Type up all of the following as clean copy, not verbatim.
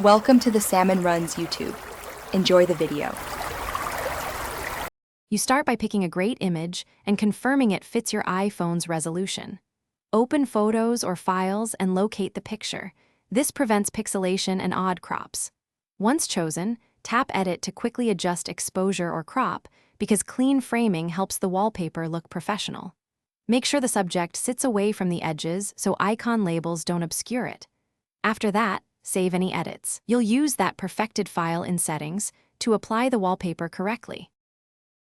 Welcome to the Salmon Runs YouTube. Enjoy the video. You start by picking a great image and confirming it fits your iPhone's resolution. Open Photos or Files and locate the picture. This prevents pixelation and odd crops. Once chosen, tap Edit to quickly adjust exposure or crop because clean framing helps the wallpaper look professional. Make sure the subject sits away from the edges so icon labels don't obscure it. After that, save any edits. You'll use that perfected file in Settings to apply the wallpaper correctly.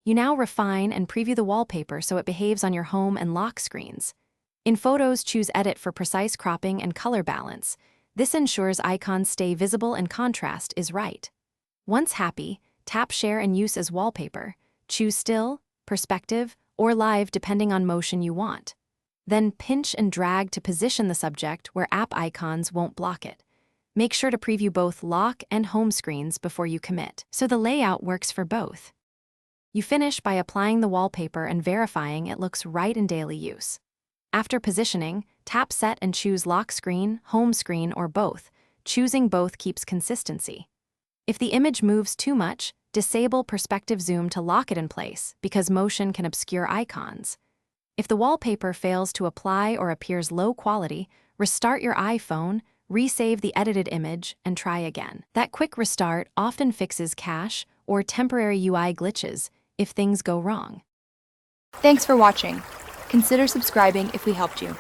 You now refine and preview the wallpaper so it behaves on your home and lock screens. In Photos, choose Edit for precise cropping and color balance. This ensures icons stay visible and contrast is right. Once happy, tap Share and Use as wallpaper. Choose Still, Perspective, or Live depending on motion you want. Then pinch and drag to position the subject where app icons won't block it. Make sure to preview both lock and home screens before you commit, so the layout works for both. You finish by applying the wallpaper and verifying it looks right in daily use. After positioning, tap Set and choose Lock Screen, Home Screen, or both. Choosing both keeps consistency. If the image moves too much, disable Perspective Zoom to lock it in place because motion can obscure icons. If the wallpaper fails to apply or appears low quality, restart your iPhone, resave the edited image, and try again. That quick restart often fixes cache or temporary UI glitches if things go wrong. Thanks for watching. Consider subscribing if we helped you.